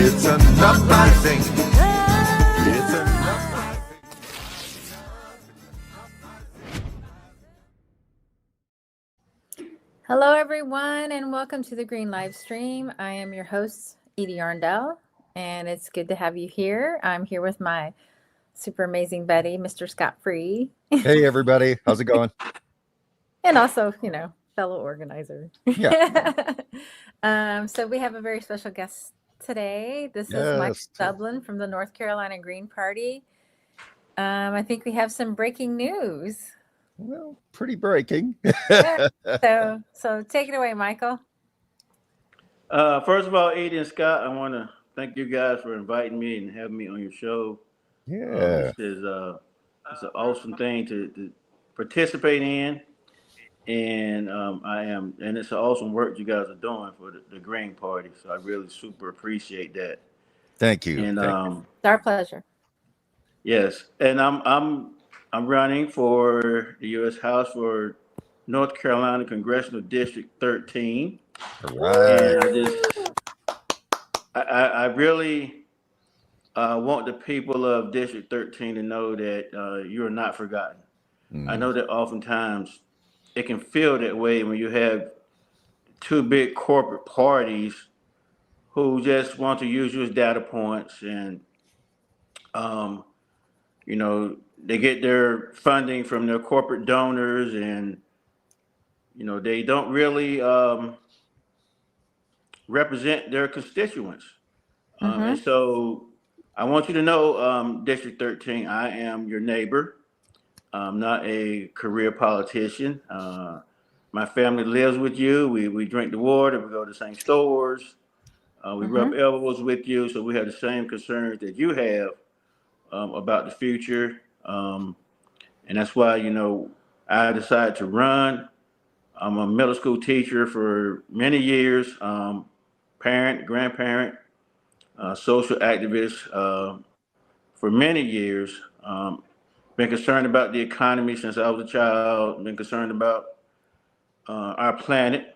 It's enough rising. It's enough rising. Hello, everyone, and welcome to the Green Live Stream. I am your host, Edie Arndell, and it's good to have you here. I'm here with my super amazing buddy, Mr. Scott Free. Hey, everybody. How's it going? And also, fellow organizer. Yeah. So we have a very special guest today. This is Mike Dublin from the North Carolina Green Party. I think we have some breaking news. Well, pretty breaking. Yeah. So take it away, Michael. First of all, Edie and Scott, I want to thank you guys for inviting me and having me on your show. Yeah. It's an awesome thing to participate in, and and it's an awesome work you guys are doing for the Green Party. So I really super appreciate that. Thank you. And it's our pleasure. Yes, and I'm running for the U.S. House for North Carolina Congressional District 13. All right. And I really want the people of District 13 to know that you are not forgotten. I know that oftentimes it can feel that way when you have two big corporate parties who just want to use you as data points, and they get their funding from their corporate donors, and they don't really represent their constituents. And so I want you to know, District 13, I am your neighbor. I'm not a career politician. My family lives with you. We drink the water. We go to the same stores. We rub elbows with you. So we have the same concerns that you have about the future. And that's why, I decided to run. I'm a middle school teacher for many years, parent, grandparent, social activist for many years. Been concerned about the economy since I was a child. Been concerned about our planet,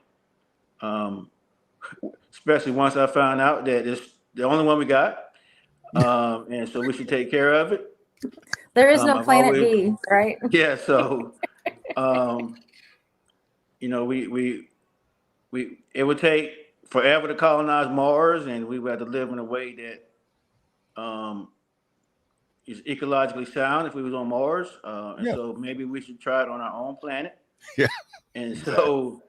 especially once I found out that it's the only one we got, and so we should take care of it. There is no planet B, right? Yeah, so we it would take forever to colonize Mars, and we would have to live in a way that is ecologically sound if we was on Mars. So maybe we should try it on our own planet. Yeah. And so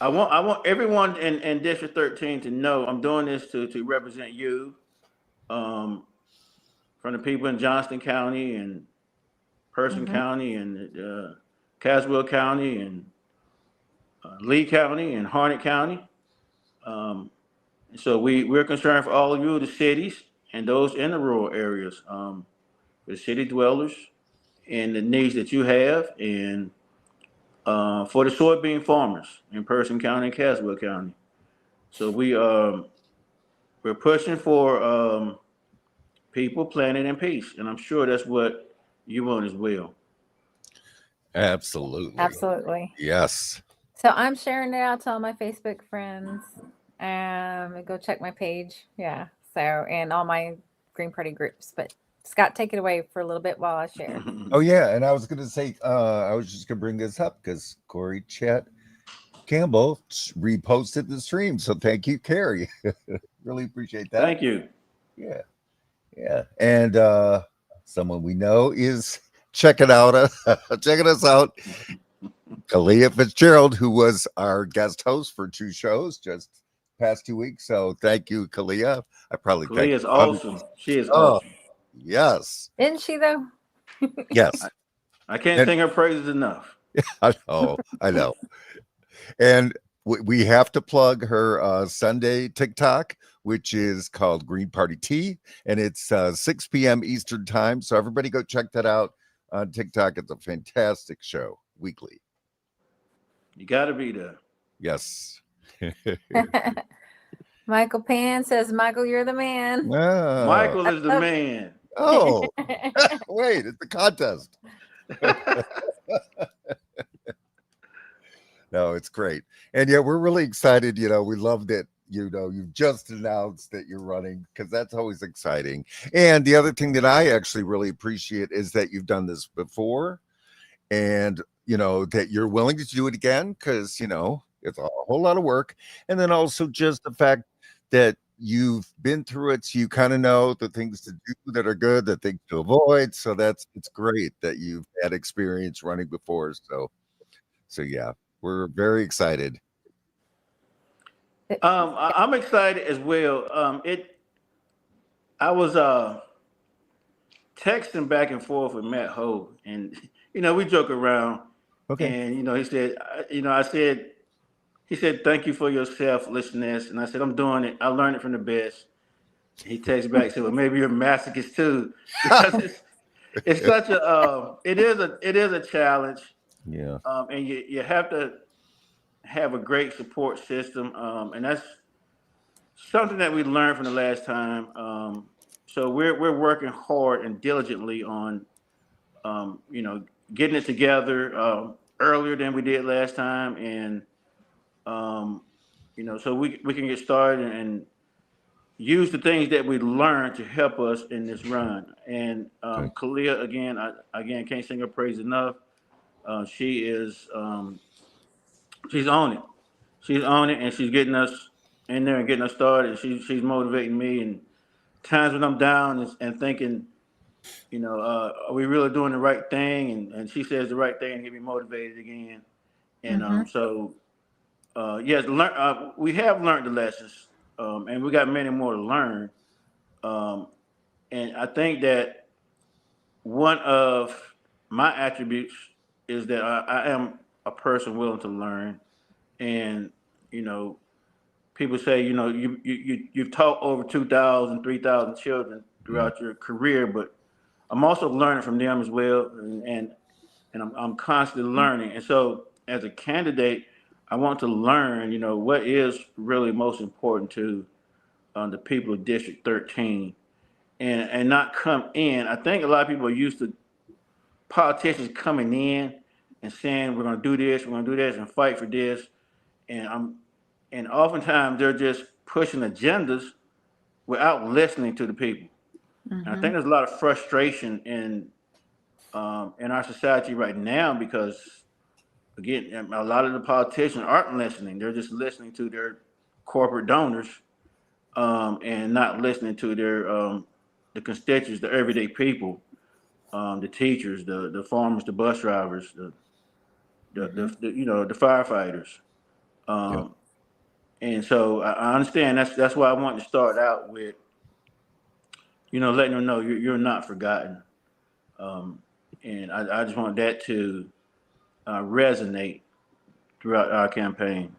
I want everyone in District 13 to know I'm doing this to represent you, from the people in Johnston County and Person County and Caswell County and Lee County and Harnett County. So we're concerned for all of you, the cities and those in the rural areas, the city dwellers, and the needs that you have, and for the soybean farmers in Person County and Caswell County. So we're pushing for people, planet, and peace, and I'm sure that's what you want as well. Absolutely. Yes. So I'm sharing it out to all my Facebook friends. Go check my page. Yeah. So, and all my Green Party groups. But Scott, take it away for a little bit while I share. Oh, yeah. And I was going to say, I was just going to bring this up because Corey Chet Campbell reposted the stream. So thank you, Carrie. Really appreciate that. Thank you. Yeah. Yeah. And someone we know is checking us out. Kalia Fitzgerald, who was our guest host for 2 shows just past 2 weeks. So thank you, Kalia. Kalia is awesome. She is awesome. Yes. Isn't she though? Yes. I can't sing her praises enough. I know. And we have to plug her Sunday TikTok, which is called Green Party Tea, and it's 6 p.m. Eastern time. So everybody go check that out on TikTok. It's a fantastic show weekly. You got to be there. Yes. Michael Pan says, Michael, you're the man. Michael is the man. Oh, wait, it's a contest. No, it's great. And yeah, we're really excited. We love that, you've just announced that you're running, because that's always exciting. And the other thing that I actually really appreciate is that you've done this before, and that you're willing to do it again, because it's a whole lot of work. And then also just the fact that you've been through it, so you kind of know the things to do that are good, the things to avoid. So it's great that you've had experience running before. So yeah, we're very excited. I'm excited as well. I was texting back and forth with Matt Ho, and we joke around, Okay. and he said, I said, he said, thank you for your selflessness, and I said, I'm doing it. I learned it from the best. He texts back, said, well, maybe you're a masochist too, because it's such a it is a challenge. Yeah. And you have to have a great support system, and that's something that we learned from the last time. So we're working hard and diligently on getting it together earlier than we did last time, and so we can get started and use the things that we learned to help us in this run. And Okay. Kalia, again, I can't sing her praise enough. She is she's on it. She's on it, and she's getting us in there and getting us started. She's motivating me, and times when I'm down and thinking, are we really doing the right thing? And she says the right thing and get me motivated again. And Mm-hmm. yes, we have learned the lessons, and we got many more to learn. Um, and I think that one of my attributes is that I am a person willing to learn. And you know, people say, you've taught over 2,000, 3,000 children Mm. throughout your career, but I'm also learning from them as well, and I'm constantly learning. And so, as a candidate, I want to learn, what is really most important to the people of District 13, and not come in. I think a lot of people are used to politicians coming in and saying we're going to do this, we're going to do this, and fight for this, and oftentimes they're just pushing agendas without listening to the people. And I Mm-hmm. think there's a lot of frustration in our society right now because, again, a lot of the politicians aren't listening. They're just listening to their corporate donors, and not listening to the constituents, the everyday people, the teachers, the farmers, the bus drivers, Mm-hmm. the firefighters. Yeah. Um, and so I understand that's why I want to start out with, letting them know you're not forgotten. Um, and I just want that to resonate throughout our campaign.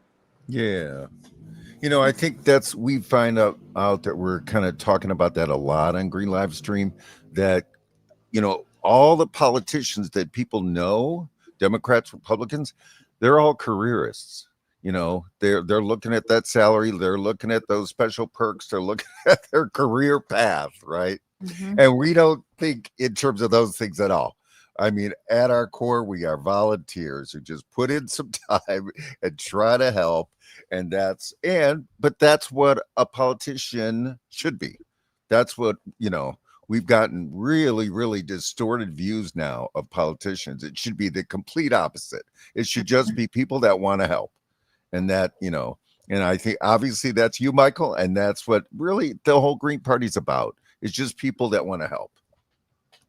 Yeah. I think we find out that we're kind of talking about that a lot on Green Live Stream, that, all the politicians that people know, Democrats, Republicans, they're all careerists. They're looking at that salary, they're looking at those special perks, they're looking at their career path, right? Mm-hmm. And we don't think in terms of those things at all. I mean, at our core, we are volunteers who just put in some time and try to help. But that's what a politician should be. That's what, we've gotten really, really distorted views now of politicians. It should be the complete opposite. It should just be people that want to help. And and I think obviously that's you, Michael. And that's what really the whole Green Party's about. It's just people that want to help.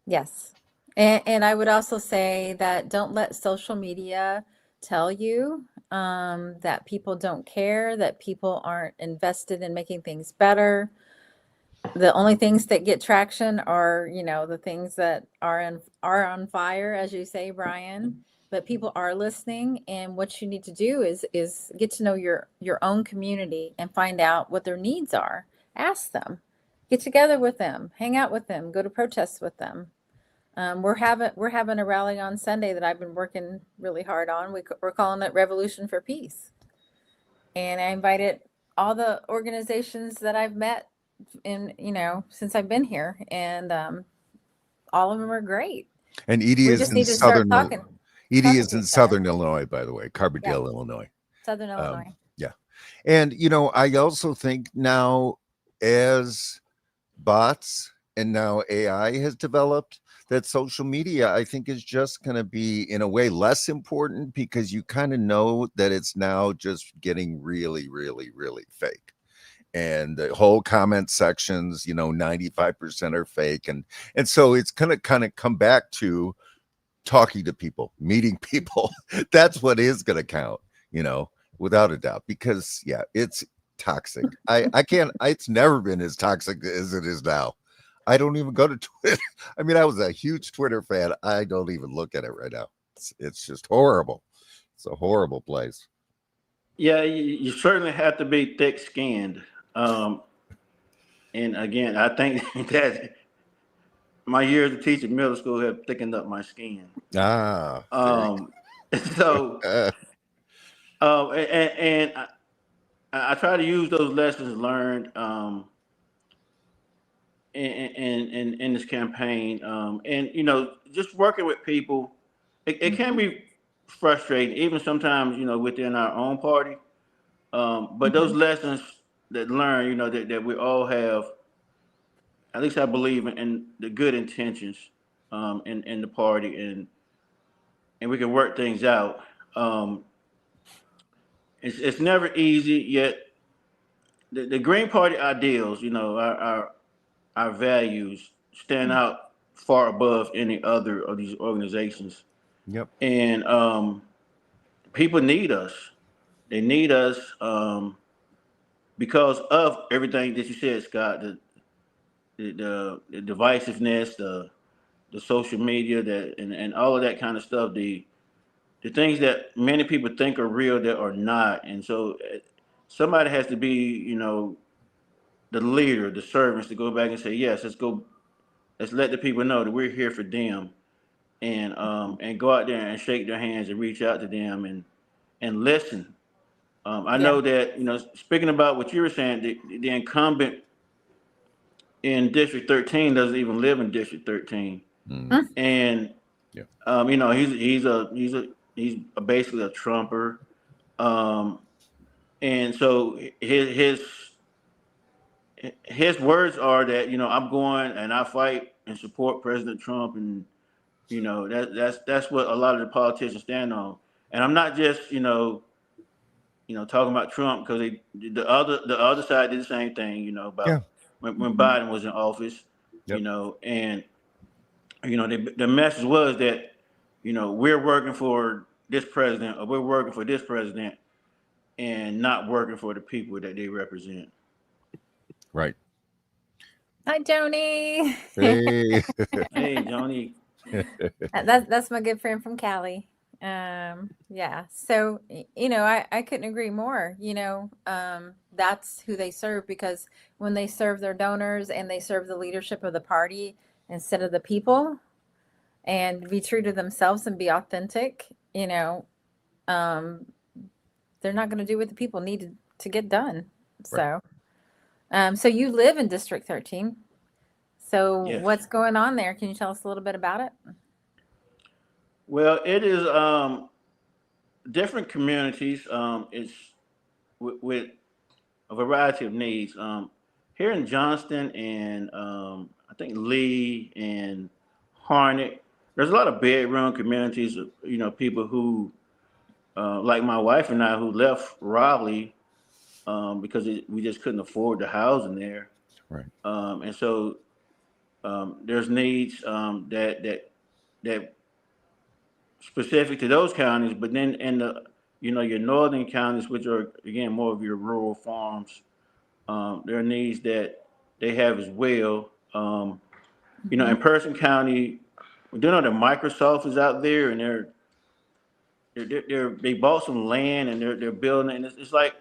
Yes. And I would also say that don't let social media tell you that people don't care, that people aren't invested in making things better. The only things that get traction are, the things that are on fire, as you say, Brian. But people are listening, and what you need to do is get to know your own community and find out what their needs are. Ask them, get together with them, hang out with them, go to protests with them. We're having a rally on Sunday that I've been working really hard on. We're calling it Revolution for Peace, and I invited all the organizations that I've met since I've been here, and all of them are great. And Edie We is just in need to start Edie talking is to in each other. Southern Illinois, by the way, Yeah, Carbondale, Illinois. Southern Illinois. Yeah. And I also think now, as bots and now AI has developed, that social media, I think, is just going to be in a way less important, because you kind of know that it's now just getting really, really, really fake. And the whole comment sections, 95% are fake. And so it's going to kind of come back to talking to people, meeting people. That's what is going to count, without a doubt, because it's toxic. I can't, it's never been as toxic as it is now. I don't even go to Twitter. I mean, I was a huge Twitter fan. I don't even look at it right now. It's just horrible. It's a horrible place. Yeah, you certainly have to be thick-skinned. Um, and again, I think that my years of teaching middle school have thickened up my skin. Ah, Um, so, uh, and I try to use those lessons learned in this campaign. And just working with people, it can Mhm. be frustrating, even sometimes within our own party. But those Mhm. lessons that learn, that we all have, at least I believe in the good intentions in the party, and we can work things out. Um, it's never easy, yet the Green Party ideals, our values stand Mm. out far above any other of these organizations. yep. And people need us. They need us because of everything that you said, Scott. The divisiveness, the social media, and all of that kind of stuff. The things that many people think are real that are not. And so somebody has to be, the leader, the servants, to go back and say, yes, let's go. Let's let the people know that we're here for them, and go out there and shake their hands and reach out to them and listen. I Yeah. know that speaking about what you were saying, the incumbent in District 13 doesn't even live in District 13, Mm, Mm. and yeah. he's basically a Trumper, um, and so his words are that I'm going and I fight and support President Trump, and that's what a lot of the politicians stand on. And I'm not just talking about Trump, because the other side did the same thing, Yeah. about when Mhm. Biden was in office, Yep. and the message was that we're working for this president, or we're working for this president, and not working for the people that they represent. Right. Hi, Joni. Hey. Hey, Joni. That's my good friend from Cali. Yeah. So, I couldn't agree more. That's who they serve, because when they serve their donors and they serve the leadership of the party instead of the people, and be true to themselves and be authentic, um, they're not going to do what the people need to get done. Right. So you live in District 13. So Yes. what's going on there? Can you tell us a little bit about it? Well, it is different communities. It's with a variety of needs. Here in Johnston and I think Lee and Harnett, there's a lot of bedroom communities. People who, like my wife and I, who left Raleigh because we just couldn't afford the housing there. Right. And so there's needs that specific to those counties, but then in the your northern counties, which are again more of your rural farms, there are needs that they have as well. Mm-hmm. In Person County, we do know that Microsoft is out there, and they bought some land, and they're building, and it's like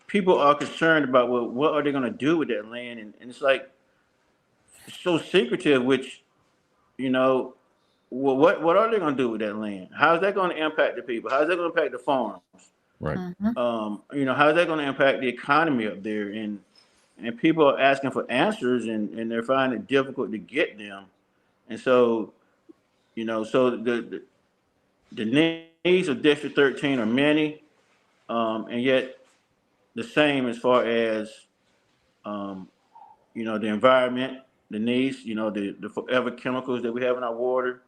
people are concerned about, well, what are they going to do with that land, and it's like it's so secretive, which you know well, what are they going to do with that land? How's that going to impact the people? How's that going to impact the farms? Right. Mm-hmm. How's that going to impact the economy up there? And people are asking for answers, and they're finding it difficult to get them. And so, so the needs of District 13 are many, and yet the same as far as the environment, the needs, the forever chemicals that we have in our water.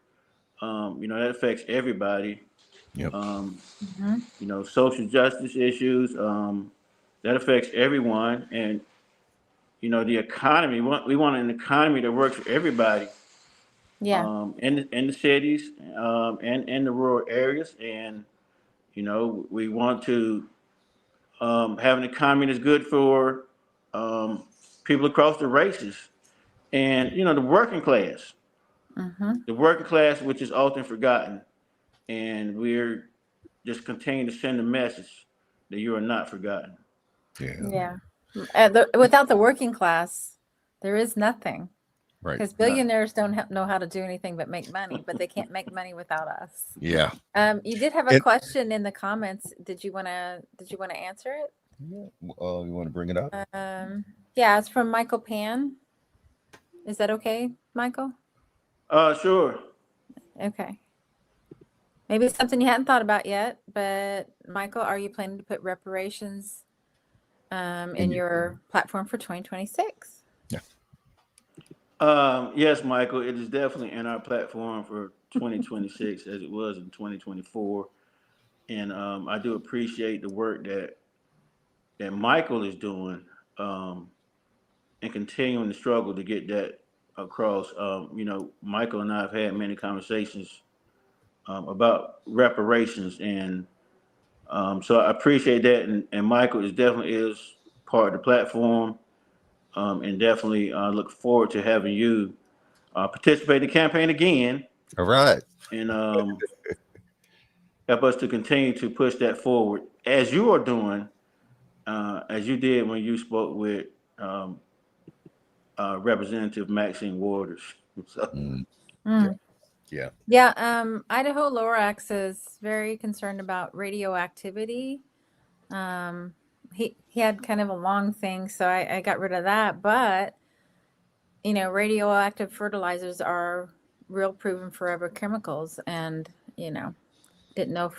That affects everybody. Yep. Social justice issues, that affects everyone. And, the economy, we want an economy that works for everybody, Yeah. in the cities, and in the rural areas. And, we want to have an economy that's good for people across the races. And, the working class. The working class, which is often forgotten. And we're just continuing to send a message that you are not forgotten. Yeah. Without the working class, there is nothing. Right. Because billionaires don't know how to do anything but make money, but they can't make money without us. Yeah. You did have a question in the comments. Did you want to answer it? You want to bring it up? Yeah, it's from Michael Pan. Is that okay, Michael? Sure. Okay. Maybe it's something you hadn't thought about yet, but Michael, are you planning to put reparations in your platform for 2026? Yeah. Yes, Michael, it is definitely in our platform for 2026 as it was in 2024. And I do appreciate the work that Michael is doing, and continuing to struggle to get that across. Michael and I have had many conversations about reparations, and so I appreciate that. And Michael definitely is part of the platform, and definitely look forward to having you participate in the campaign again. All right. And help us to continue to push that forward as you are doing, as you did when you spoke with Representative Maxine Waters. So, Yeah. Idaho Lorax is very concerned about radioactivity. He had kind of a long thing, so I got rid of that. But radioactive fertilizers are real proven forever chemicals, and didn't know.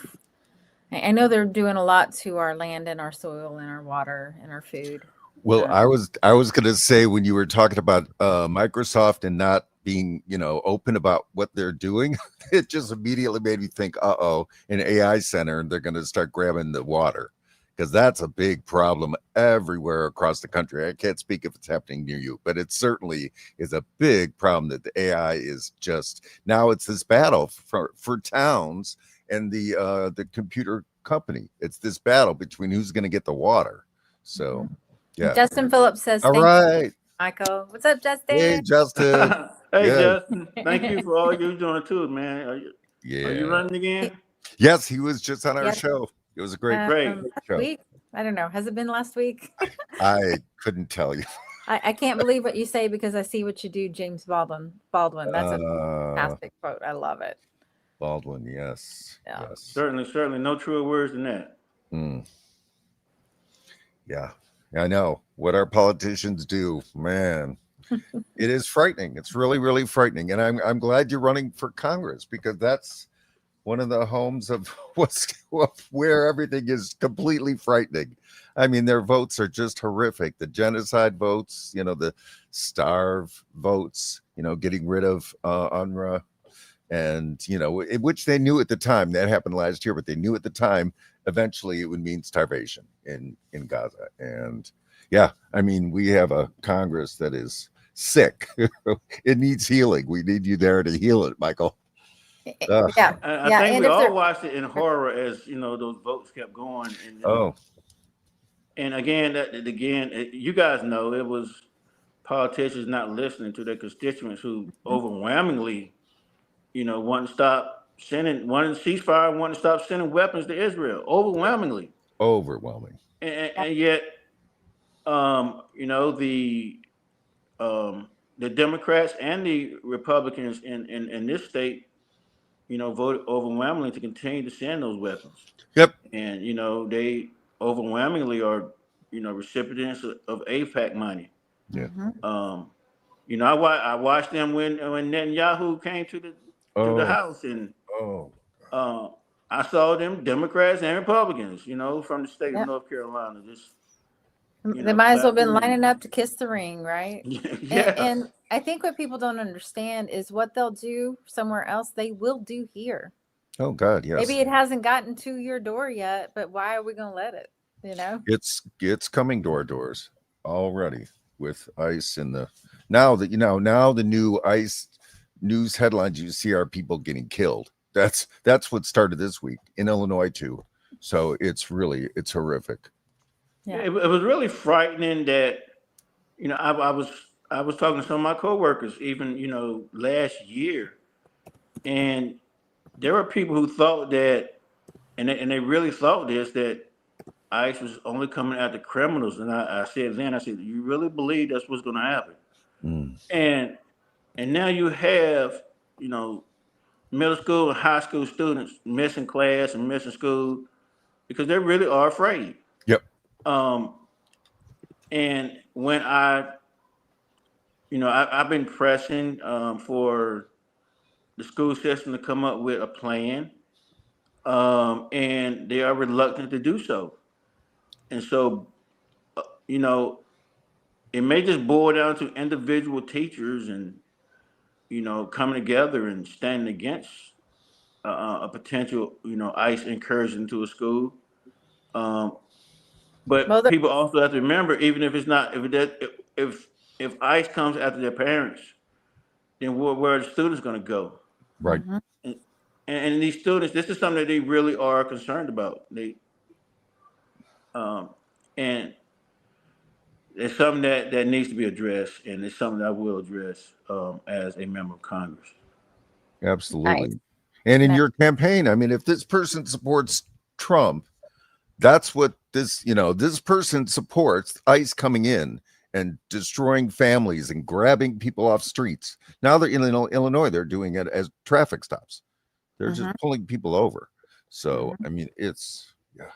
I know they're doing a lot to our land and our soil and our water and our food. Well, I was going to say, when you were talking about Microsoft and not being, open about what they're doing, it just immediately made me think, an AI center, and they're going to start grabbing the water, because that's a big problem everywhere across the country. I can't speak if it's happening near you, but it certainly is a big problem that the AI is just, now it's this battle for towns and the computer company. It's this battle between who's going to get the water. So. Yeah. Justin Phillips says, all thank right, you, Michael. What's up, Justin? Hey, Justin. hey, Yeah. Justin, thank you for all you're doing too, man. Are you running again? Yes, he was just on our Yes. show. It was a great Great. show. Week? I don't know. Has it been last week? I couldn't tell you. I can't believe what you say, because I see what you do, James Baldwin. That's a fantastic quote. I love it. Baldwin, yes. Yeah. Yes. Certainly, no truer words than that. Yeah, I know what our politicians do, man. It is frightening. It's really, really frightening. And I'm glad you're running for Congress, because that's one of the homes of where everything is completely frightening. I mean, their votes are just horrific. The genocide votes, the starve votes, getting rid of UNRWA, and which they knew at the time. That happened last year, but they knew at the time eventually it would mean starvation in Gaza. And yeah, I mean, we have a Congress that is sick. It needs healing. We need you there to heal it, Michael. I think we all watched it in horror as those votes kept going. And again, you guys know it was politicians not listening to their constituents, who overwhelmingly, want to stop sending, wanting to ceasefire, wanting to stop sending weapons to Israel. Overwhelmingly. And yet, the Democrats and the Republicans in this state, voted overwhelmingly to continue to send those weapons. Yep. And they overwhelmingly are, recipients of AIPAC money. Yeah. I watched them when Netanyahu came to the House, and I saw them, Democrats and Republicans, from the state of North Carolina, just They might as well been clapping lining up to kiss the ring, right? yeah. And I think what people don't understand is what they'll do somewhere else, they will do here. Oh God, yes. Maybe it hasn't gotten to your door yet, but why are we going to let it? It's coming to our doors already with ICE and now the new ICE news headlines you see are people getting killed. That's what started this week in Illinois too. So it's horrific. Yeah. It was really frightening that, I was talking to some of my coworkers even, last year, and there were people who thought that, and they really thought this, that ICE was only coming after criminals. And I said, you really believe that's what's going to happen? Mm. And now you have, middle school and high school students missing class and missing school because they really are afraid. Yep. And when I've been pressing for the school system to come up with a plan, and they are reluctant to do so. And so, you know, it may just boil down to individual teachers and, coming together and standing against a potential, ICE incursion into a school. Um, Well, but people also have to remember, even if it's not, if ICE comes after their parents, then where are the students going to go? Right. mhm. And, and these students, this is something that they really are concerned about. Um, and it's something that needs to be addressed, and it's something that I will address as a member of Congress. Absolutely. Nice. And in Nice. your campaign, I mean, if this person supports Trump, that's what this person supports ICE coming in and destroying families and grabbing people off streets. Now they're in Illinois, they're doing it as traffic stops. They're just pulling people over. So, I mean, it's, yeah.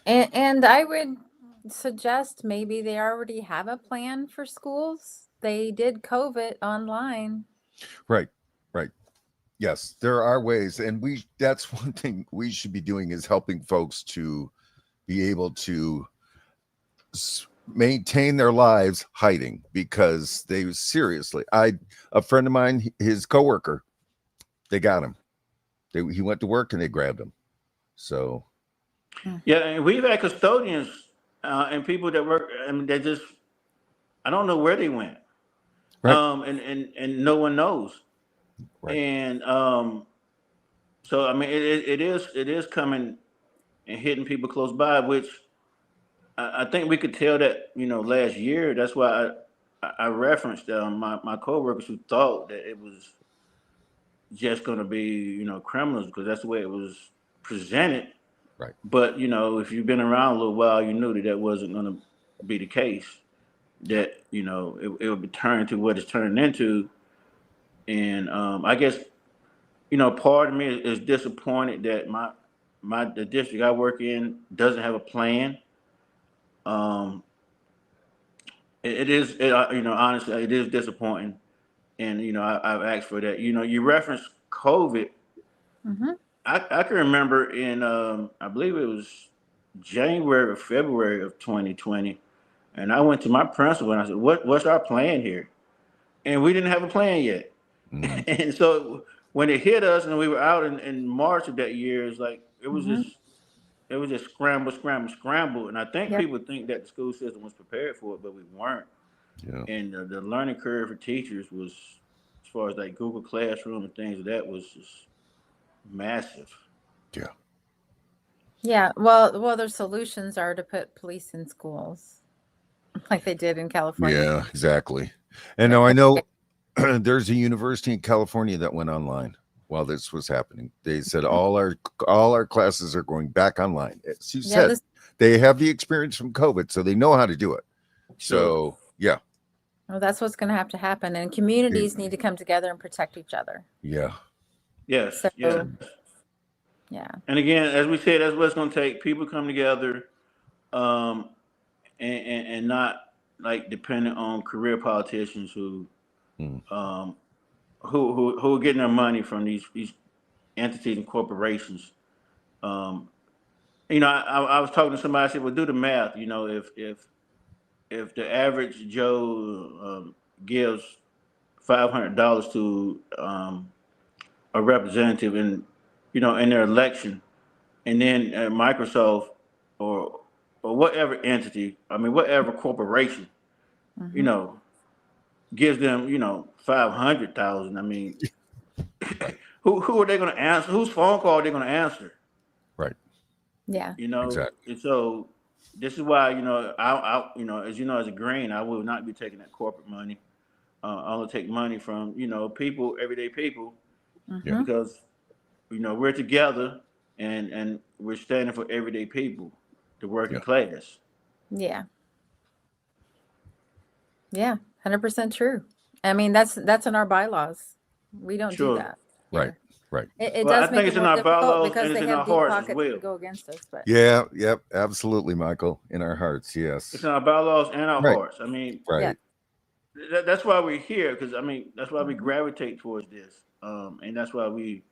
And I would suggest maybe they already have a plan for schools. They did COVID online. Right. Right. Yes, there are ways. And that's one thing we should be doing is helping folks to be able to maintain their lives hiding, because they seriously, a friend of mine, his coworker, they got him. He went to work and they grabbed him. So Yeah, and we've had custodians and people that work. I mean, they just, I don't know where they went, right. And no one knows. Right. And so I mean, it is coming and hitting people close by, which I think we could tell that last year. That's why I referenced my coworkers who thought that it was just going to be criminals because that's the way it was presented. Right. But if you've been around a little while, you knew that wasn't going to be the case. That it would be turned to what it's turned into, and I guess part of me is disappointed that the district I work in doesn't have a plan. Um, honestly, it is disappointing, and I've asked for that. You referenced COVID. Mm-hmm. I can remember in I believe it was January or February of 2020, and I went to my principal and I said, "What's our plan here?" And we didn't have a plan yet. Mm. And so when it hit us, and we were out in March of that year, it's like it was just scramble, scramble, scramble. And I think Yep. people think that the school system was prepared for it, but we weren't. Yeah. And the learning curve for teachers was, as far as like Google Classroom and things like that, was just massive. Yeah. Yeah. Well, their solutions are to put police in schools, like they did in California. Yeah, exactly. And now I know there's a university in California that went online while this was happening. They said all our classes are going back online. As you said, they have the experience from COVID, so they know how to do it. So yeah. Well, that's what's going to have to happen, and communities need to come together and protect each other. Yeah. Yes. So, Yes. yeah. And again, as we said, that's what it's going to take. People come together, and not like dependent on career politicians who are getting their money from these entities and corporations. I was talking to somebody. I said, "Well, do the math. If if the average Joe gives $500 to a representative in their election, and then Microsoft or whatever entity, I mean whatever corporation, you Mm-hmm. know, gives them 500,000. I mean, who are they going to answer? Whose phone call are they going to answer? Right. Yeah. Exactly. And so this is why as as a Green, I will not be taking that corporate money. I will take money from people, everyday people, Yeah. Mm-hmm. because we're together and we're standing for everyday people, the working Yeah. class. Yeah. Yeah. 100% true. I mean, that's in our bylaws. We don't do Sure. that Right. here. Right. It Well, I does make think it it's in more our difficult bylaws because and it's they in our have deep hearts as pockets well. to go against us. But Yeah. Yep. Absolutely, Michael. In our hearts. It's Yes. in our bylaws and our Right. hearts. I mean, yeah. Right. that's why we're here, because I mean that's why we Mm-hmm. gravitate towards this, and that's why we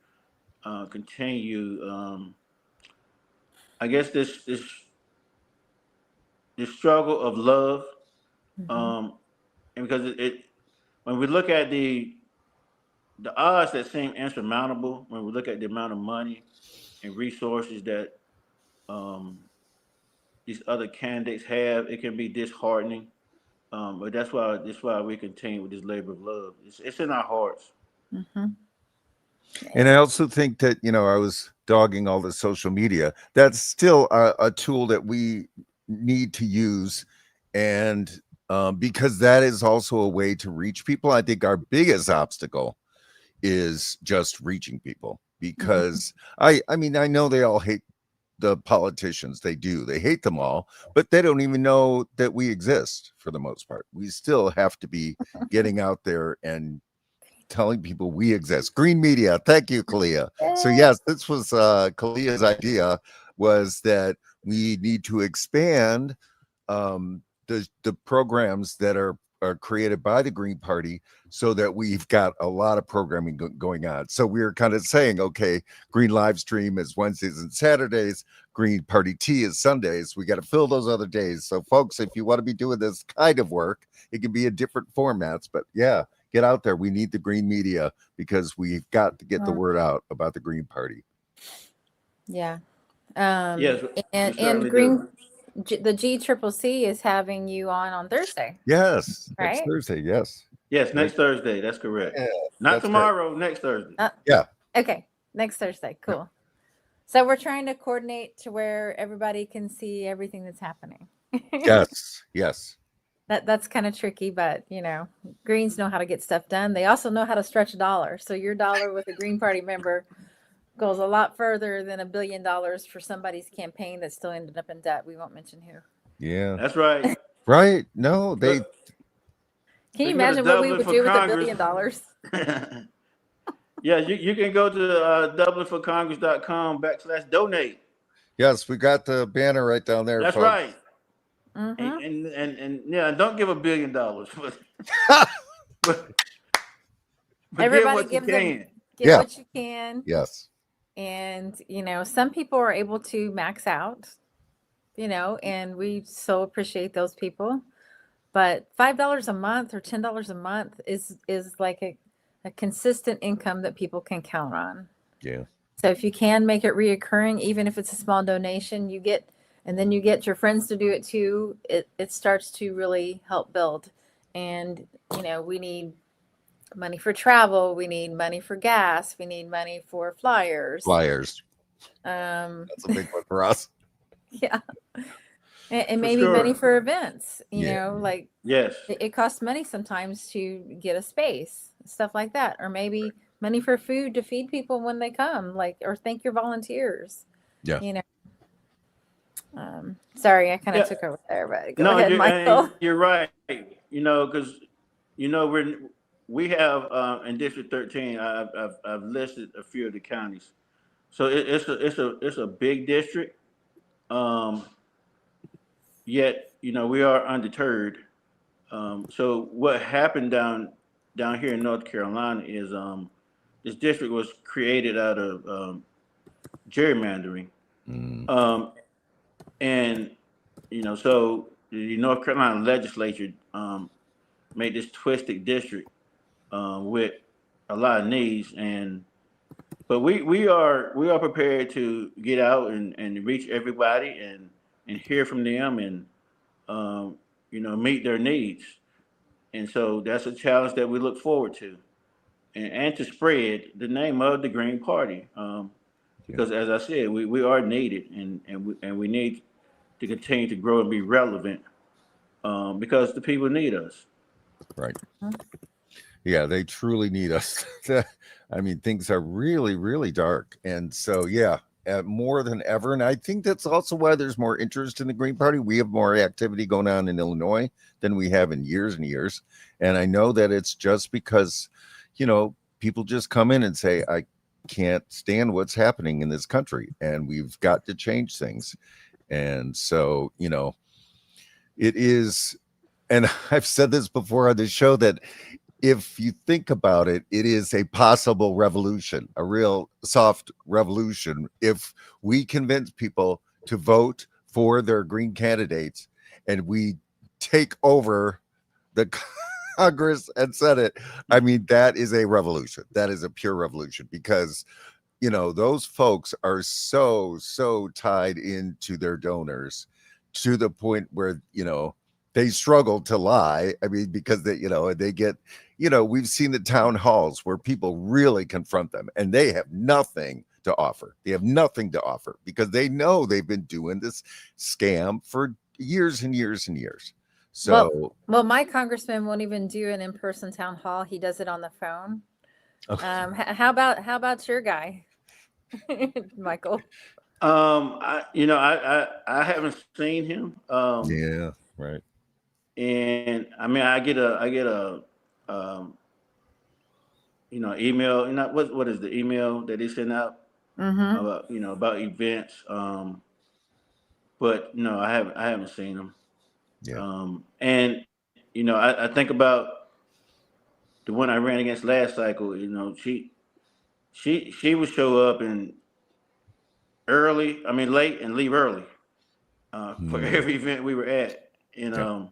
continue. I guess this struggle of love, Mm-hmm. and because it when we look at the odds that seem insurmountable, when we look at the amount of money and resources that um, these other candidates have, it can be disheartening. But that's why we continue with this labor of love. It's in our hearts. Mm-hmm. And I also think that, I was dogging all the social media. That's still a tool that we need to use. And because that is also a way to reach people. I think our biggest obstacle is just reaching people because I mean, I know they all hate the politicians. They do. They hate them all, but they don't even know that we exist for the most part. We still have to be getting out there and telling people we exist. Green media. Thank you, Kalia. So Yeah. yes, this was Kalia's idea, was that we need to expand the programs that are created by the Green Party, so that we've got a lot of programming going on. So we're kind of saying, okay, Green live stream is Wednesdays and Saturdays, Green Party Tea is Sundays. We got to fill those other days. So folks, if you want to be doing this kind of work, it can be in different formats, but yeah, get out there. We need the green media because we've got to get the word out about the Green Party. Yeah. Yes, we And certainly do. the GCCC is having you on Thursday, Yes, next right? Thursday. Yes. Yes, next Thursday. That's correct. Yeah, Not that's great. tomorrow. Next Thursday. Yeah. Okay, next Thursday. Cool. So we're trying to coordinate to where everybody can see everything that's happening. Yes. Yes. That's kind of tricky, but Greens know how to get stuff done. They also know how to stretch a dollar. So your dollar with a Green Party member goes a lot further than $1 billion for somebody's campaign that still ended up in debt. We won't mention who. Yeah. That's right. Right. No, they. Can you Speaking of the imagine what we Dublin would for do with $1 Congress, billion? yeah, you can go to DublinForCongress.com/donate. Yes, we got the banner right down there, That's folks. right. Mm-hmm. And yeah, don't give $1 billion, but, but give Everybody what you give them, can. give Yeah. what you can. Yes. And, some people are able to max out, and we so appreciate those people. But $5 a month or $10 a month is like a consistent income that people can count on. Yeah. So if you can make it reoccurring, even if it's a small donation, and then you get your friends to do it too, it starts to really help build. And, we need money for travel. We need money for gas. We need money for flyers. Flyers. That's a big one for us. Yeah. And For maybe money sure. for events, Yeah. like Yes. it costs money sometimes to get a space, stuff like that. Or maybe money for food to feed people when they come, or thank your volunteers. Yeah. Sorry, I kind of Yeah. took over there, but go No, ahead, Michael. you're right. Because we have in District 13. I've listed a few of the counties. So it's a big district. Yet we are undeterred. So what happened down here in North Carolina is this district was created out of gerrymandering. Mm. And so the North Carolina legislature made this twisted district with a lot of needs, but we are prepared to get out and reach everybody and hear from them and meet their needs. And so that's a challenge that we look forward to, and to spread the name of the Green Party. Because as I said, we are needed, and we need to continue to grow and be relevant, because the people need us. Right. Yeah, they truly need us. I mean, things are really, really dark. And so, yeah, more than ever. And I think that's also why there's more interest in the Green Party. We have more activity going on in Illinois than we have in years and years. And I know that it's just because, people just come in and say, I can't stand what's happening in this country, and we've got to change things. And so, it is, and I've said this before on the show, that if you think about it, it is a possible revolution, a real soft revolution, if we convince people to vote for their green candidates and we take over the Congress and Senate. I mean, that is a revolution. That is a pure revolution, because those folks are so tied into their donors to the point where they struggle to lie. I mean, because they get, we've seen the town halls where people really confront them and they have nothing to offer. They have nothing to offer because they know they've been doing this scam for years and years and years. So, well, my congressman won't even do an in-person town hall. He does it on the phone. okay. How about your guy, Michael? I haven't seen him. Yeah, right. And I mean, I get a email. What is the email that he sent out about events? But no, I haven't seen him. Yeah. And I think about the one I ran against last cycle. She would show up late and leave early for every event we were at. And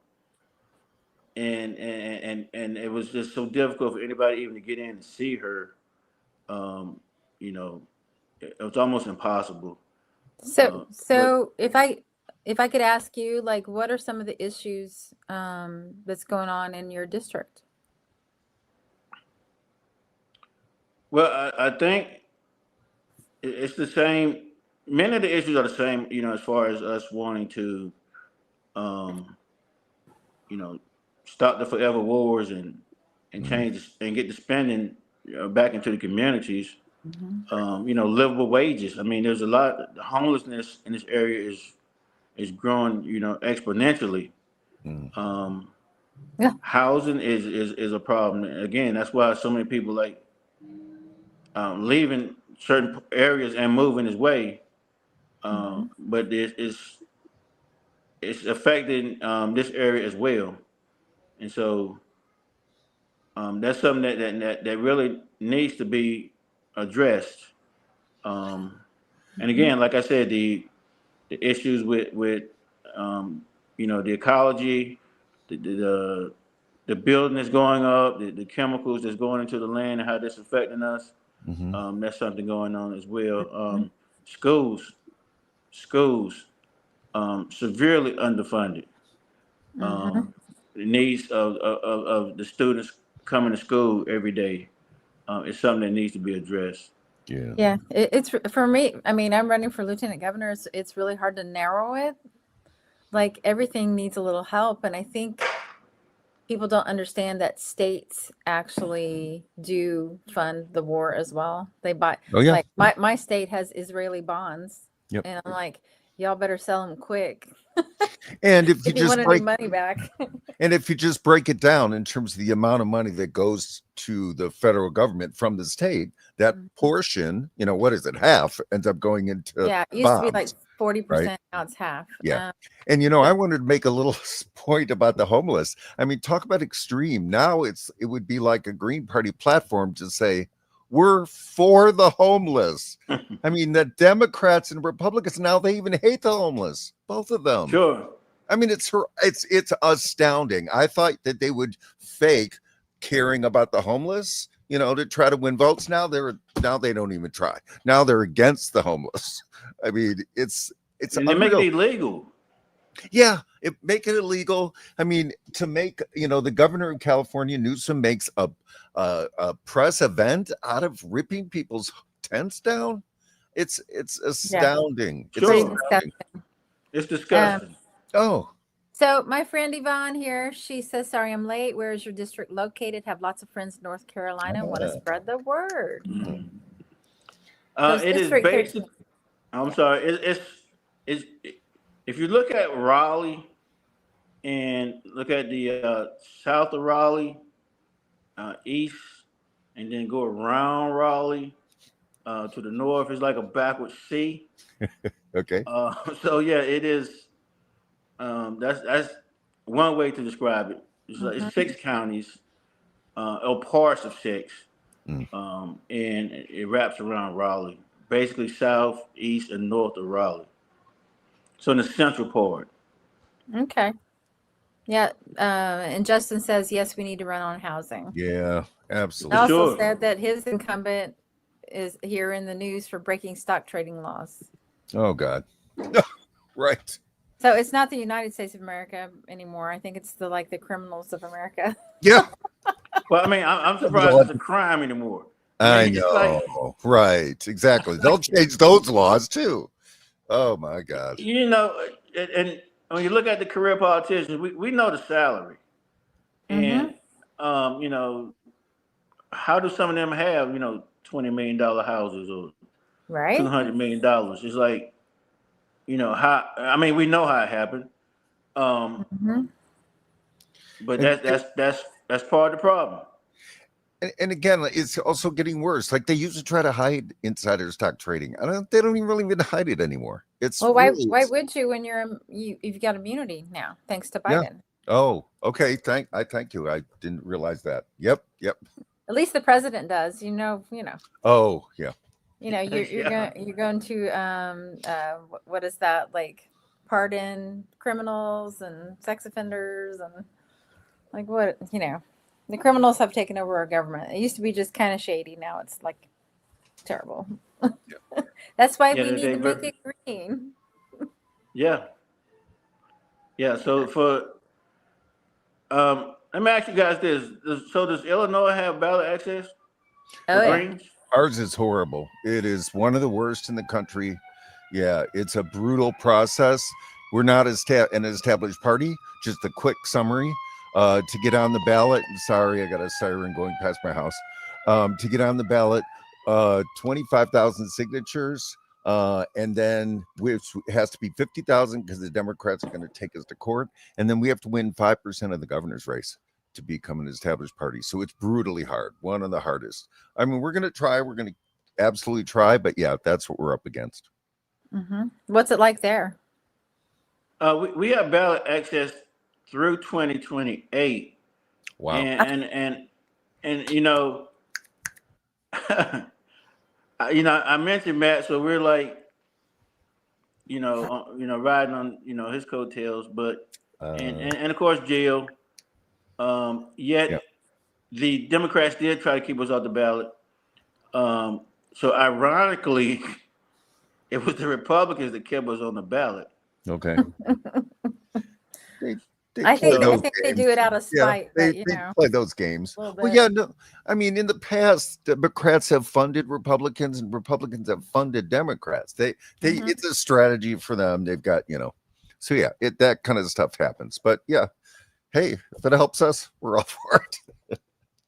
it was just so difficult for anybody even to get in and see her. It was almost impossible. So if I could ask you, like, what are some of the issues that's going on in your district? Well, I think it's the same. Many of the issues are the same, as far as us wanting to, stop the forever wars and change and get the spending back into the communities. Livable wages. I mean, there's a lot. The homelessness in this area is growing, exponentially. Yeah. Housing is a problem. Again, that's why so many people like leaving certain areas and moving his way. But it's affecting this area as well, and so that's something that really needs to be addressed. And again, like I said, the issues with the ecology, the building that's going up, the chemicals that's going into the land, and how that's affecting us. That's something going on as well. Schools severely underfunded. The needs of the students coming to school every day is something that needs to be addressed. Yeah, it's for me. I mean, I'm running for lieutenant governor. It's really hard to narrow it. Like, everything needs a little help, and I think people don't understand that states actually do fund the war as well. They buy. Oh, yeah. Like my state has Israeli bonds, Yep. and I'm like, y'all better sell them quick. And if you If you just want break any money back. And if you just break it down in terms of the amount of money that goes to the federal government from the state, that portion, what is it? Half ends up going into Yeah, it used bombs, to be like 40%. right? Now it's half. Yeah. And I wanted to make a little point about the homeless. I mean, talk about extreme. Now it would be like a Green Party platform to say, we're for the homeless. I mean, the Democrats and Republicans now, they even hate the homeless, both of them. Sure. I mean, it's astounding. I thought that they would fake caring about the homeless, to try to win votes. Now they don't even try. Now they're against the homeless. I mean, it's and they make it unreal. illegal. Yeah, make it illegal. I mean, to make the governor of California, Newsom, makes a press event out of ripping people's tents down. It's astounding. Sure. It's Pretty astounding. disgusting. It's disgusting. Oh, So my friend Yvonne here, she says, sorry I'm late. Where is your district located? Have lots of friends in North Carolina. Want to spread the word. So it's It is District basic. 13. I'm sorry. It's if you look at Raleigh and look at the south of Raleigh, east, and then go around Raleigh to the north, it's like a backward C. okay. So yeah, it is. That's one way to describe it. It's 6 counties, or parts of 6, and it wraps around Raleigh, basically south, east, and north of Raleigh. So in the central part. Okay. Yeah. And Justin says, yes, we need to run on housing. Yeah, He absolutely. also Sure. said that his incumbent is here in the news for breaking stock trading laws. Oh God. Right. So it's not the United States of America anymore. I think it's the criminals of America. Yeah, Well, I mean, I'm surprised it's a crime anymore. I mean, it's know. Right. Exactly. They'll change those laws too. Oh my God. and when you look at the career politicians, we know the salary, and how do some of them have $20 million houses or Right? $200 million? It's like, how, I mean, we know how it happened. But that's part of the problem. And again, it's also getting worse. Like they used to try to hide insider stock trading. They don't even really hide it anymore. It's Well, really, why would you when you've got immunity now, thanks to Yeah. Biden? Oh, okay. Thank you. I didn't realize that. Yep. At least the president does. Oh, yeah. You're Yeah. going to what is that, like, pardon criminals and sex offenders and like what the criminals have taken over our government. It used to be just kind of shady. Now it's like terrible. That's why Yeah, we need they to make it green. Yeah. So let me ask you guys this: does Illinois have ballot access Oh for yeah. Greens? Ours is horrible. It is one of the worst in the country. Yeah, it's a brutal process. We're not an established party. Just a quick summary. To get on the ballot, sorry, I got a siren going past my house. To get on the ballot, 25,000 signatures, and then which has to be 50,000 because the Democrats are going to take us to court, and then we have to win 5% of the governor's race to become an established party. So it's brutally hard, one of the hardest. I mean, we're going to try. We're going to absolutely try, but yeah, that's what we're up against. What's it like there? We have ballot access through 2028. Wow. And I mentioned Matt, so we're like, riding on his coattails, but and of course Jill. Yet the Democrats did try to keep us off the ballot. So ironically, it was the Republicans that kept us on the ballot. Okay. I think they do it out of spite. Yeah, but, they play those games. a little Well, bit. yeah, no. I mean, in the past, Democrats have funded Republicans, and Republicans have funded Democrats. It's a strategy for them. They've got, so yeah, that kind of stuff happens. But yeah, hey, if it helps us, we're all for it.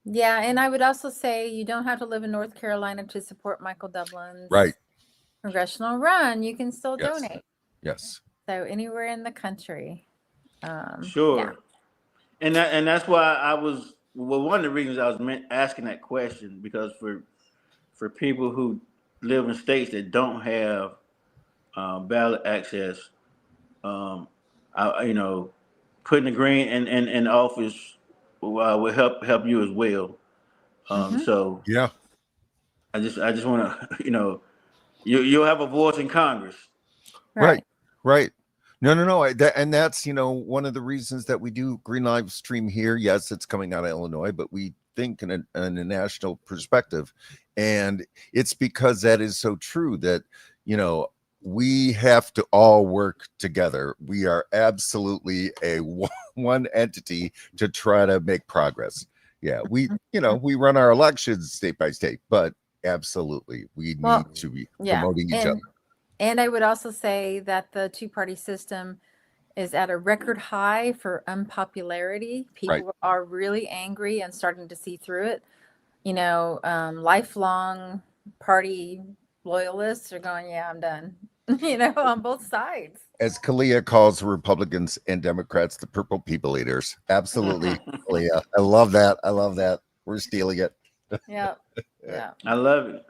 Yeah, and I would also say you don't have to live in North Carolina to support Michael Dublin's Right. congressional run. You can still Yes. donate. Yes. So anywhere in the country. Sure. Yeah. And that's why one of the reasons I was asking that question, because for people who live in states that don't have ballot access, putting the green in office will help you as well. So Yeah. I just want to you'll have a voice in Congress. Right. No. And that's, one of the reasons that we do Green Live Stream here. Yes, it's coming out of Illinois, but we think in a national perspective. And it's because that is so true that, we have to all work together. We are absolutely a one entity to try to make progress. Yeah, we run our elections state by state, but absolutely we need to be promoting each other. And I would also say that the two-party system is at a record high for unpopularity. People are really angry and starting to see through it. Lifelong party loyalists are going, yeah, I'm done, on both sides. As Kalia calls Republicans and Democrats, the purple people eaters. Absolutely, Kalia. I love that. We're stealing it. Yeah. I love it.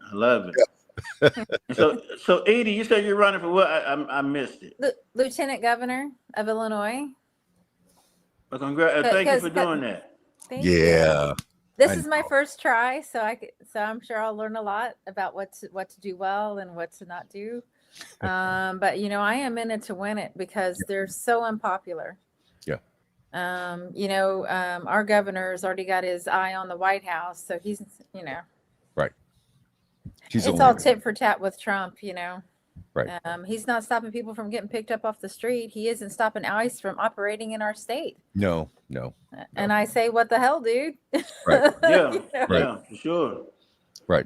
So Edie, you said you're running for what? I missed it. Lieutenant Governor of Illinois. Well, thank you for doing that. Thank you. This is my first try, so I'm sure I'll learn a lot about what to do well and what to not do. But I am in it to win it because they're so unpopular. Yeah. Our governor's already got his eye on the White House, so he's, right. It's all tit for tat with Trump, Right. He's not stopping people from getting picked up off the street. He isn't stopping ICE from operating in our state. No. And I say, what the hell, dude? Right. Yeah, yeah, for sure. Right.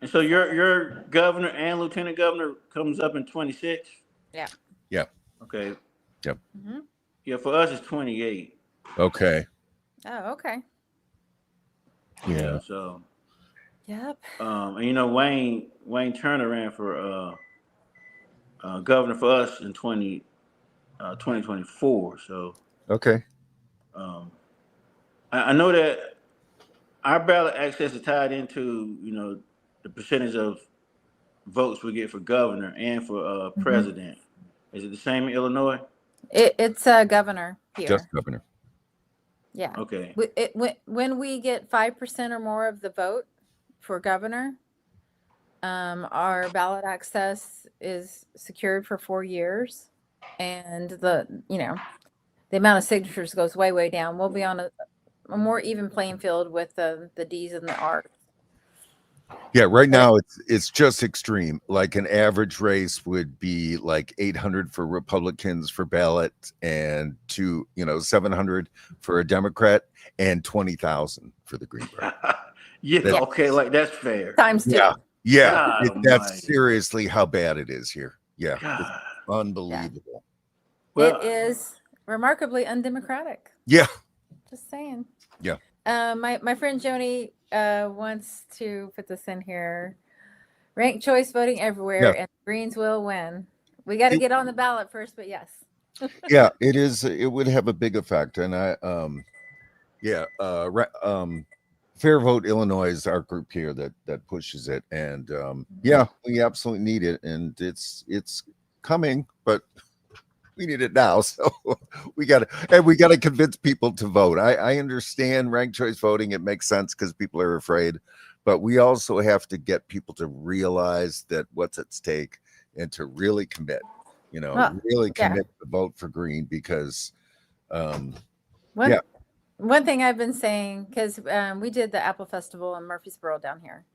And so your governor and lieutenant governor comes up in 26? Yeah. Yeah. Okay. Yep. Mm-hmm. Yeah, for us it's 28. Okay. Oh, okay. Yeah. So. Yep. And Wayne Turner ran for governor for us in 2024. So okay. I know that our ballot access is tied into the percentage of votes we get for governor and for president. Is it the same in Illinois? It's governor here. Just governor. Yeah. Okay. When we get 5% or more of the vote for governor, our ballot access is secured for 4 years, and the amount of signatures goes way down. We'll be on a more even playing field with the D's and the R's. Yeah, right now it's just extreme. Like an average race would be like 800 for Republicans for ballot, and 700 for a Democrat, and 20,000 for the Green Party. Okay, like that's fair. Times 2. Yeah. That's seriously how bad it is here. Yeah, it's unbelievable. Well, it is remarkably undemocratic. Yeah. Just saying. Yeah. My friend Joni wants to put this in here. Ranked choice voting everywhere, and Greens will win. We got to get on the ballot first, but yes. Yeah, it is. It would have a big effect, and Fair Vote Illinois is our group here that pushes it, and we absolutely need it, and it's coming, but we need it now. So we got to convince people to vote. I understand ranked choice voting; it makes sense because people are afraid, but we also have to get people to realize that what's at stake and to really commit. Commit to vote for Green because, One thing I've been saying, because we did the Apple Festival in Murfreesboro down here,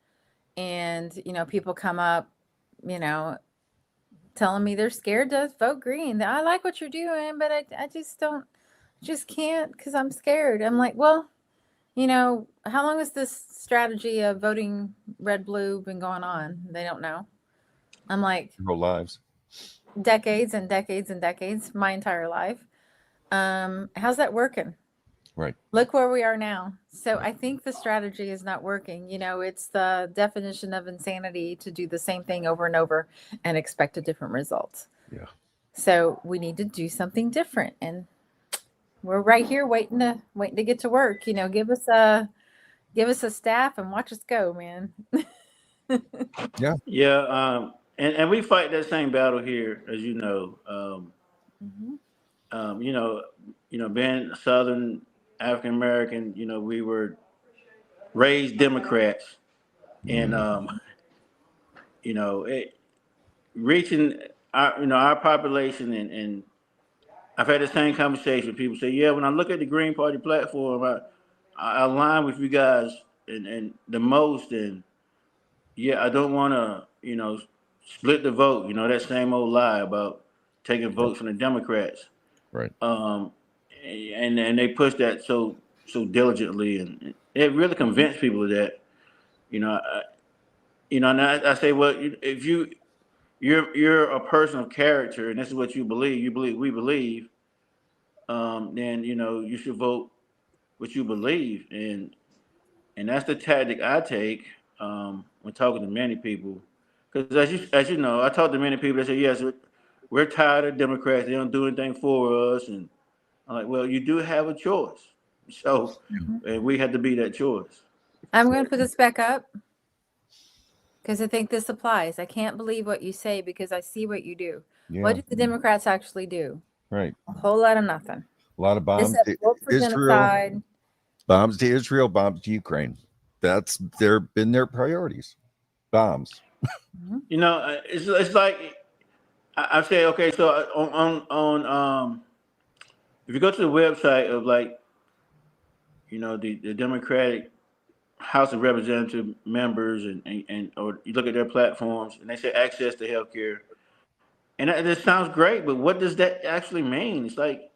and people come up, telling me they're scared to vote Green. I like what you're doing, but I just can't because I'm scared. I'm like, well, how long has this strategy of voting red blue been going on? They don't know. I'm like, whole lives, decades and decades and decades, my entire life. How's that working? Right. Look where we are now. So I think the strategy is not working. It's the definition of insanity to do the same thing over and over and expect a different result. Yeah. So we need to do something different, and we're right here waiting to get to work. Give us a staff and watch us go, man. Yeah. Yeah. And we fight that same battle here, as you know. Being Southern African American, we were raised Democrats, and reaching our population and I've had the same conversation. People say, yeah, when I look at the Green Party platform, I align with you guys and the most. And yeah, I don't want to, split the vote. That same old lie about taking votes from the Democrats. Right. And they push that so diligently, and it really convinced people that, and I say, well, if you're a person of character, and this is what we believe, then you should vote what you believe, and that's the tactic I take when talking to many people, because as you know, I talk to many people that say, yes, we're tired of Democrats. They don't do anything for us, and I'm like, well, you do have a choice, so and we have to be that choice. I'm going to put this back up because I think this applies. I can't believe what you say because I see what you do. Yeah. What do the Democrats actually do? Right. A whole lot of nothing. A lot of They bombs said to vote for Israel, genocide. bombs to Israel, bombs to Ukraine. That's been their priorities. Bombs. It's like I say, okay, so on if you go to the website of like, the Democratic House of Representative members and or you look at their platforms and they say access to healthcare, and that sounds great, but what does that actually mean? It's like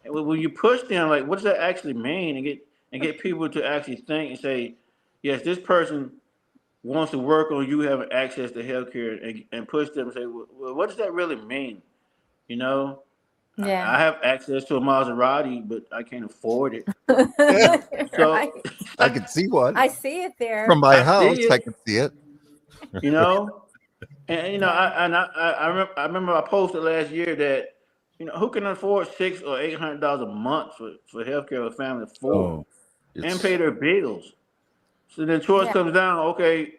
when you push them, like, what does that actually mean, and get people to actually think and say, yes, this person wants to work on you having access to healthcare, and push them and say, well, what does that really mean? You know, Yeah. I have access to a Maserati, but I can't afford it. So Right. I can see one I see it there. from my I house. see I it. can see it. you know, and Yeah. I remember I posted last year that who can afford $600 or $800 a month for healthcare with family of four Oh, and it's pay their bills. So the choice Yeah. comes down, okay,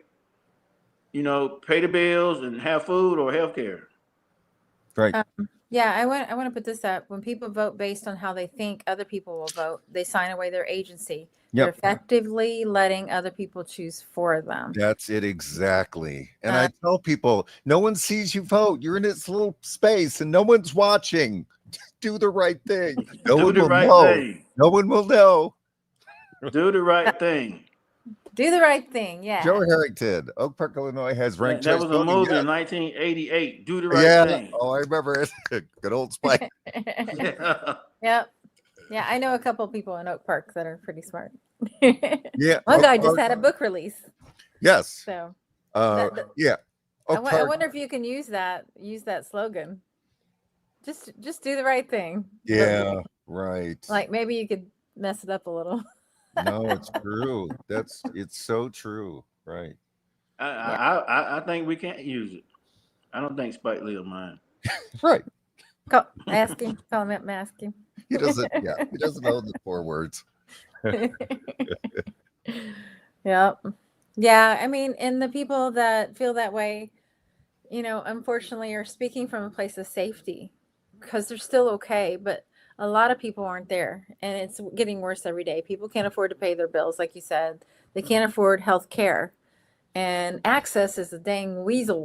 pay the bills and have food or healthcare. right. Yeah, I want to put this up. When people vote based on how they think other people will vote, they sign away their agency. They're Yep. effectively letting other people choose for them. That's it exactly. And Uh, I tell people, no one sees you vote. You're in this little space and no one's watching. Do the right thing. No Do one the will right know. thing. No one will know. Do the right thing. Do the right thing. Yeah. Joe Harrington, Oak Park, Illinois, has ranked That choice was a voting. movie Yes. in 1988. Do the right Yeah. thing. Oh, I remember it. Good old Spike. Yeah. Yep. Yeah, I know a couple people in Oak Park that are pretty smart. Yeah. One Oak guy just Park. had a book release. Yes. So Yeah. I Oak Park. wonder if you can use that slogan. Just do the right thing. Yeah. Right. Like maybe you could mess it up a little. No, it's true. It's so true. Right. I think we can't use it. I don't think Spike Lee will mind. Right. Ask him. Call him up and ask him. He doesn't. Yeah. He doesn't know the 4 words. Yep. Yeah. I mean, and the people that feel that way, unfortunately are speaking from a place of safety because they're still okay. But a lot of people aren't there and it's getting worse every day. People can't afford to pay their bills. Like you said, they can't afford health care. And access is a dang weasel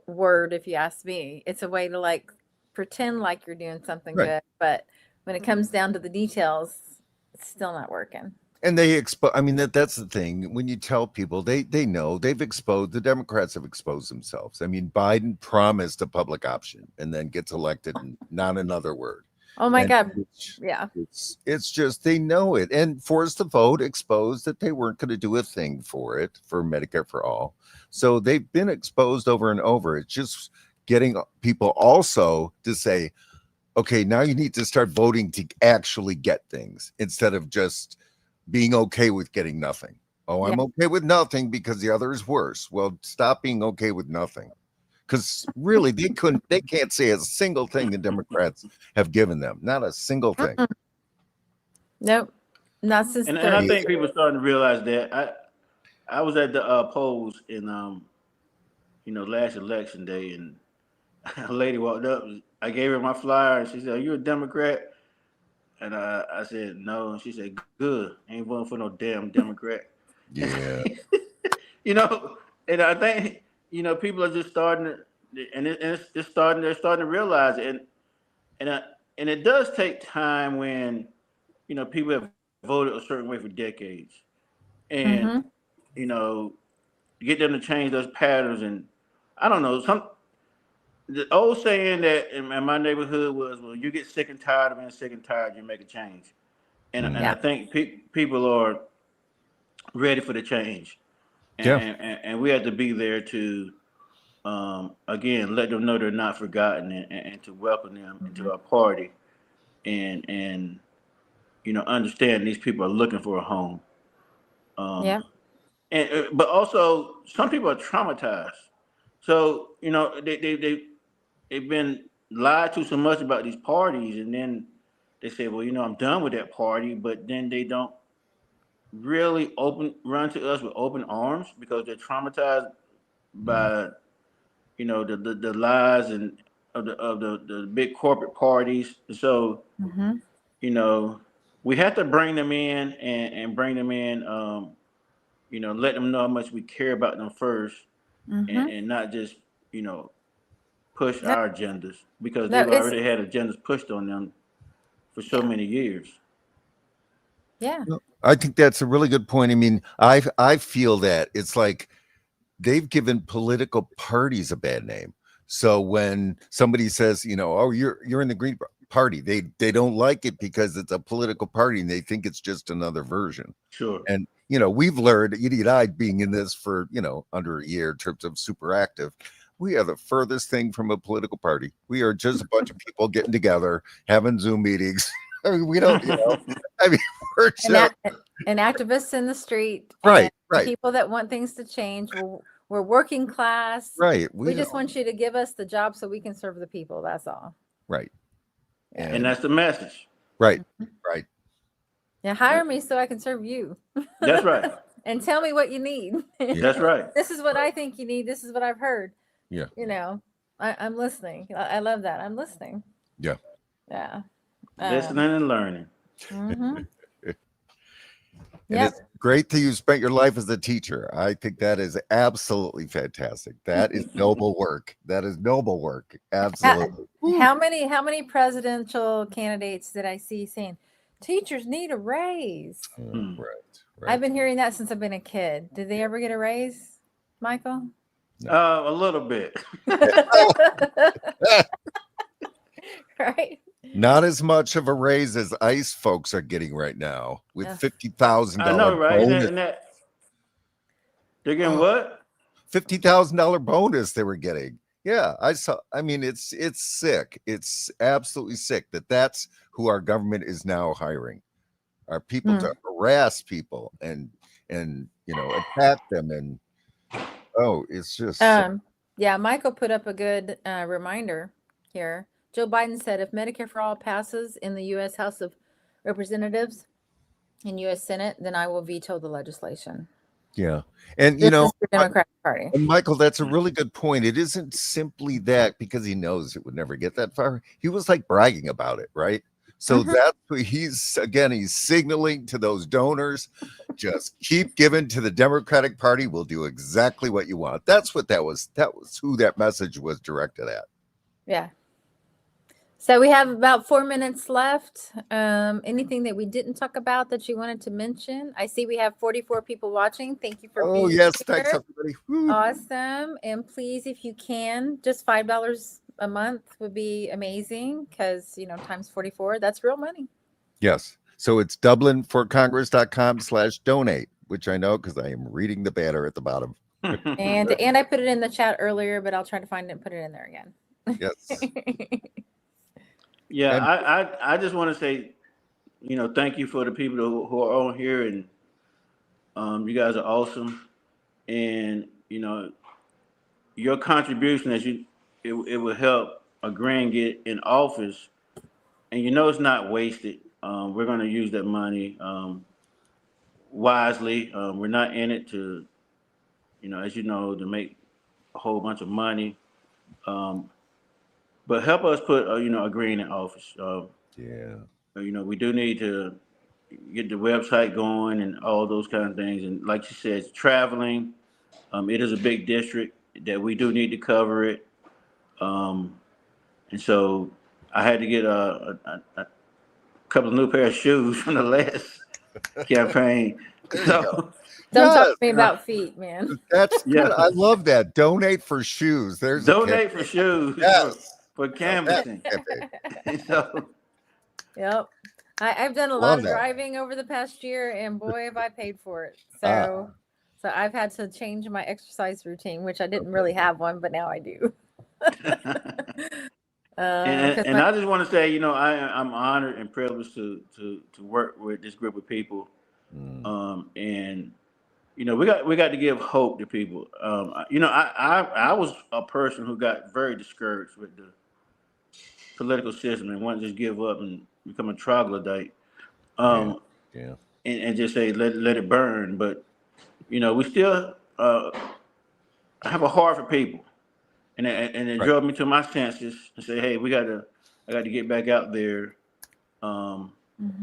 word, if you ask me. It's a way to like pretend like you're doing something Right. good. But when it comes down to the details, it's still not working. And they expose. I mean, that's the thing. When you tell people, they know they've exposed. The Democrats have exposed themselves. I mean, Biden promised a public option and then gets elected, and not another word. Oh my And God. Yeah. it's just they know it, and forced the vote exposed that they weren't going to do a thing for it for Medicare for all. So they've been exposed over and over. It's just getting people also to say, okay, now you need to start voting to actually get things instead of just being okay with getting nothing. Oh, I'm okay with nothing because the other is worse. Well, stop being okay with nothing. Because really, they can't say a single thing the Democrats have given them. Not a single thing. Nope. Not since And I think people are starting to realize that. I was at the polls in last election day, and a lady walked up. I gave her my flyer, and she said, "Are you a Democrat?" And I said, "No." And she said, "Good. Ain't voting for no damn Democrat." Yeah. And I think people are just starting to, and it's starting. They're starting to realize it, and and it does take time when, people have voted a certain way for decades, and Mm-hmm. you know, get them to change those patterns. And I don't know, the old saying that in my neighborhood was, "Well, you get sick and tired of being sick and tired, you make a change." And I Yeah. think people are ready for the change, Yeah. and we have to be there to, again, let them know they're not forgotten, and to welcome them Mm-hmm. into our party, and understand these people are looking for a home. Yeah. And but also some people are traumatized. So they've been lied to so much about these parties, and then they say, well, I'm done with that party, but then they don't really run to us with open arms because they're traumatized Mhm. by the lies and of the big corporate parties. So Mm-hmm. you know we have to bring them in, and bring them in. Let them know how much we care about them first, Mm-hmm. and not just you know push No, our agendas, because no, they've it's already had agendas pushed on them for so yeah, many years. yeah. No, I think that's a really good point. I mean, I feel that it's like they've given political parties a bad name. So when somebody says, oh, you're in the Green Party, they don't like it because it's a political party and they think it's just another version. Sure. And we've learned, Edie and I, being in this for under a year in terms of super active, we are the furthest thing from a political party. We are just a bunch of people getting together, having Zoom meetings. I mean, we don't, I mean, we're And just and activists in the street and right, people that want things to change. We're working class. right. We We just don't, want you to give us the job so we can serve the people. That's all. right. Yeah. And And that's the message. right, right. Yeah. Hire me so I can serve you. That's right. And tell me what you need. Yeah, That's right. This is what I think you need. This is what I've heard. yeah, I'm listening. I love that. I'm listening. yeah. Yeah. Listening and learning. Mm-hmm. And Yep. it's great that you spent your life as a teacher. I think that is absolutely fantastic. That is noble work. That is noble work. Absolutely. How many presidential candidates did I see saying teachers need a raise? Hmm. Right, I've right. been hearing that since I've been a kid. Did they ever get a raise, Michael? A little bit. Right? Not as much of a raise as ICE folks are getting right now with Ugh. I $50,000 know, right? And bonus. that they're getting Oh, what? $50,000 bonus they were getting. Yeah, I saw. I mean, it's sick. It's absolutely sick that's who our government is now hiring. Are people to harass people and attack them, and it's just Yeah, Michael put up a good reminder here. Joe Biden said if Medicare for all passes in the U.S. House of Representatives and U.S. Senate, then I will veto the legislation. yeah. And This is the Democratic Party. and Michael, that's a really good point. It isn't simply that because he knows it would never get that far. He was like bragging about it, right? So that's what he's signaling to those donors. Just keep giving to the Democratic Party. We'll do exactly what you want. That's what that was. That was who that message was directed at. Yeah. So we have about 4 minutes left. Anything that we didn't talk about that you wanted to mention? I see we have 44 people watching. Thank you for being Yes, here. thanks everybody. Woo. Awesome. And please, if you can, just $5 a month would be amazing because, times 44, that's real money. Yes. So it's dublinforcongress.com/donate, which I know because I am reading the banner at the bottom. And I put it in the chat earlier, but I'll try to find it and put it in there again. Yes. Yeah, And I just want to say, thank you for the people who are on here, and you guys are awesome, and your contribution it will help a grand get in office, and it's not wasted. We're going to use that money wisely. We're not in it to, as to make a whole bunch of money. But help us put a green in office. yeah. We do need to get the website going and all those kind of things. And like you said, traveling. It is a big district that we do need to cover it. And so I had to get a couple of new pair of shoes from the last campaign. There you go. So Don't talk Yes, to me about feet, man. that's yeah, good. I love that. Donate for shoes. There's a donate campaign. for shoes Yes. for Now that's canvassing. a campaign. So Yep. I've done a lot Love of that. driving over the past year, and boy, have I paid for it. Ah. So I've had to change my exercise routine, which I didn't Okay. really have one, but now I do. and 'Cause and I just want to say, I'm honored and privileged to work with this group of people. And we got to give hope to people. I was a person who got very discouraged with the political system and wanted to just give up and become a troglodyte. Yeah. And just say let it burn. But we still have a heart for people, and it Right. drove me to my senses and say, hey, I got to get back out there.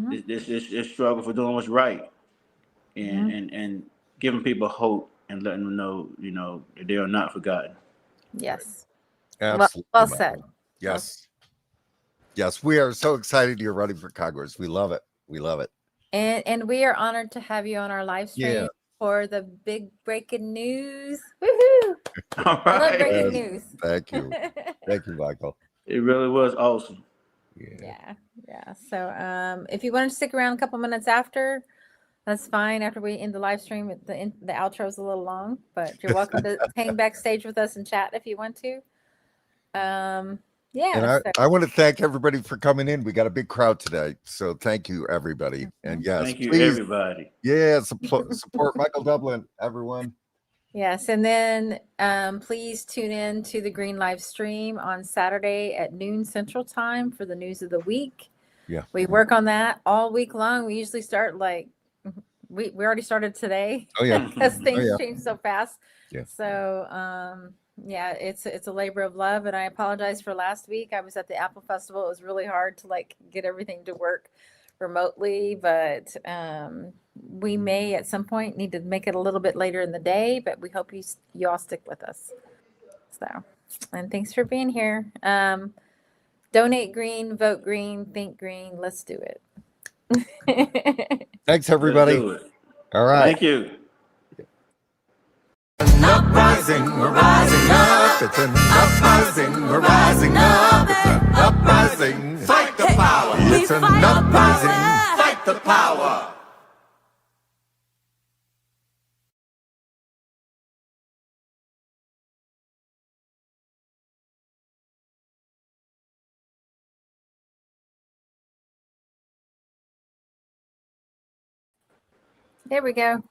This struggle for doing what's right, and giving people hope and letting them know, that they are not forgotten. yes. Absolutely. Well said. Michael. Yes. Yes. We are so excited you're running for Congress. We love it. We love it. And we are honored to have you on our live stream Yeah. for the big breaking news. Woohoo! All I love right. breaking Yes. news. Thank you. Thank you, Michael. It really was awesome. Yeah. Yeah. So if you want to stick around a couple minutes after, that's fine. After we end the live stream, the outro is a little long, but you're welcome to hang backstage with us and chat if you want to. And Yeah. I want to thank everybody for coming in. We got a big crowd today. So thank you, everybody. And yes, Thank you, please. everybody. Yeah, support Michael Dublin, everyone. Yes, and then please tune in to the Green live stream on Saturday at noon Central Time for the news of the week. Yeah. We work on that all week long. We usually start we already started today. Oh yeah. Because things yeah. change so fast. Yeah. So yeah, it's a labor of love, and I apologize for last week. I was at the Apple Festival. It was really hard to get everything to work remotely, but we may at some point need to make it a little bit later in the day, but we hope you all stick with us. So, and thanks for being here. Donate green, vote green, think green. Let's do it. Thanks, everybody. Let's do it. All right. Thank you. An uprising, we're rising up. It's an uprising, we're rising up. It's an uprising. Fight the power. It's an uprising. Fight the power. There we go.